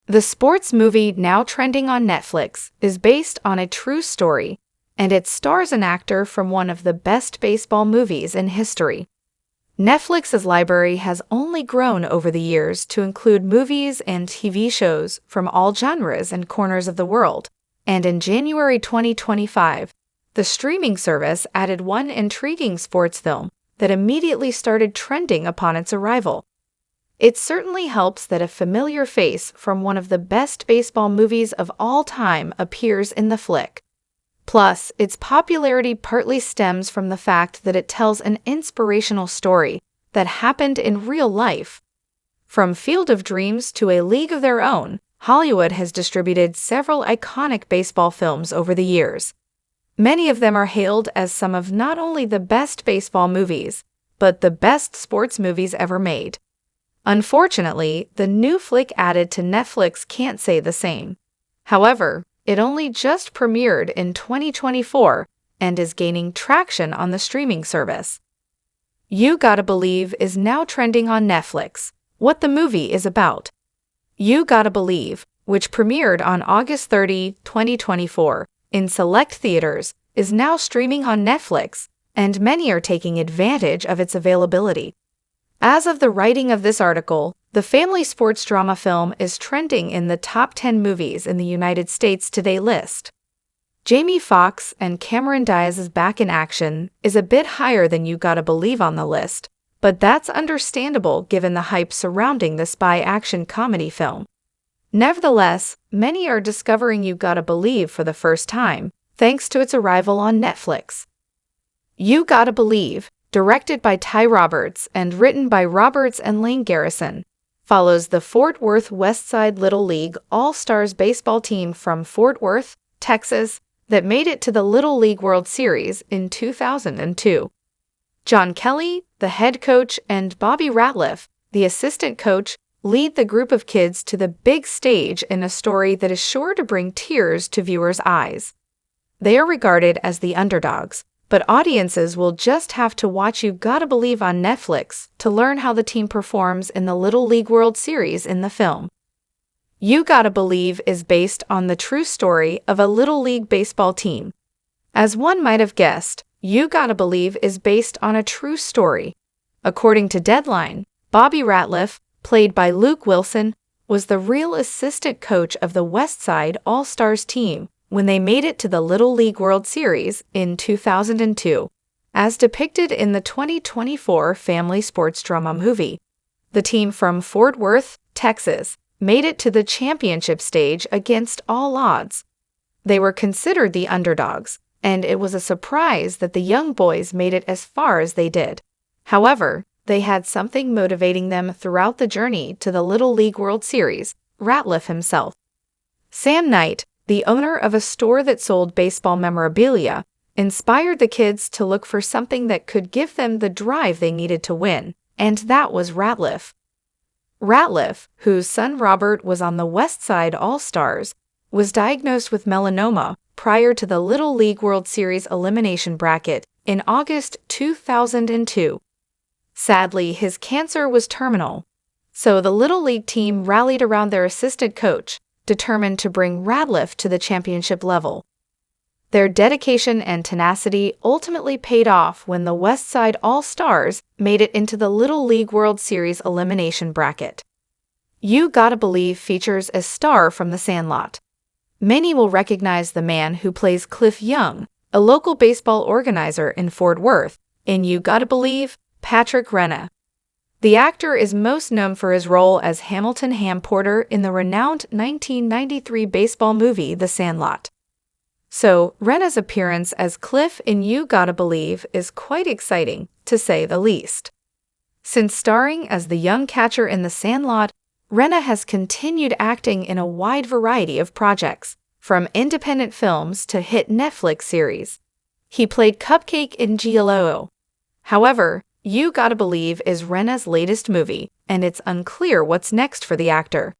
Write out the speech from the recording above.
The sports movie now trending on Netflix is based on a true story, and it stars an actor from one of the best baseball movies in history. Netflix's library has only grown over the years to include movies and TV shows from all genres and corners of the world, and in January 2025, the streaming service added one intriguing sports film that immediately started trending upon its arrival. It certainly helps that a familiar face from one of the best baseball movies of all time appears in the flick. Plus, its popularity partly stems from the fact that it tells an inspirational story that happened in real life. From Field of Dreams to A League of Their Own, Hollywood has distributed several iconic baseball films over the years. Many of them are hailed as some of not only the best baseball movies, but the best sports movies ever made. Unfortunately, the new flick added to Netflix can't say the same. However, it only just premiered in 2024 and is gaining traction on the streaming service. You Gotta Believe is now trending on Netflix. What the movie is about. You Gotta Believe, which premiered on August 30, 2024, in select theaters, is now streaming on Netflix, and many are taking advantage of its availability. As of the writing of this article, the family sports drama film is trending in the top 10 movies in the United States Today list. Jamie Foxx and Cameron Diaz's Back in Action is a bit higher than You Gotta Believe on the list, but that's understandable given the hype surrounding the spy action comedy film. Nevertheless, many are discovering You Gotta Believe for the first time, thanks to its arrival on Netflix. You Gotta Believe, directed by Ty Roberts and written by Roberts and Lane Garrison, follows the Fort Worth Westside Little League All-Stars baseball team from Fort Worth, Texas, that made it to the Little League World Series in 2002. John Kelly, the head coach, and Bobby Ratliff, the assistant coach, lead the group of kids to the big stage in a story that is sure to bring tears to viewers' eyes. They are regarded as the underdogs, but audiences will just have to watch You Gotta Believe on Netflix to learn how the team performs in the Little League World Series in the film. You Gotta Believe is based on the true story of a Little League baseball team. As one might have guessed, You Gotta Believe is based on a true story. According to Deadline, Bobby Ratliff, played by Luke Wilson, was the real assistant coach of the Westside All-Stars team when they made it to the Little League World Series in 2002, as depicted in the 2024 family sports drama movie. The team from Fort Worth, Texas, made it to the championship stage against all odds. They were considered the underdogs, and it was a surprise that the young boys made it as far as they did. However, they had something motivating them throughout the journey to the Little League World Series, Ratliff himself. Sam Knight, the owner of a store that sold baseball memorabilia, inspired the kids to look for something that could give them the drive they needed to win, and that was Ratliff. Ratliff, whose son Robert was on the Westside All-Stars, was diagnosed with melanoma prior to the Little League World Series elimination bracket in August 2002. Sadly, his cancer was terminal, so the Little League team rallied around their assistant coach, determined to bring Ratliff to the championship level. Their dedication and tenacity ultimately paid off when the Westside All-Stars made it into the Little League World Series elimination bracket. You Gotta Believe features a star from The Sandlot. Many will recognize the man who plays Cliff Young, a local baseball organizer in Fort Worth, in You Gotta Believe, Patrick Renna. The actor is most known for his role as Hamilton Ham Porter in the renowned 1993 baseball movie The Sandlot. So, Renna's appearance as Cliff in You Gotta Believe is quite exciting, to say the least. Since starring as the young catcher in The Sandlot, Renna has continued acting in a wide variety of projects, from independent films to hit Netflix series. He played Cupcake in GLO. However, You Gotta Believe is Renna's latest movie, and it's unclear what's next for the actor.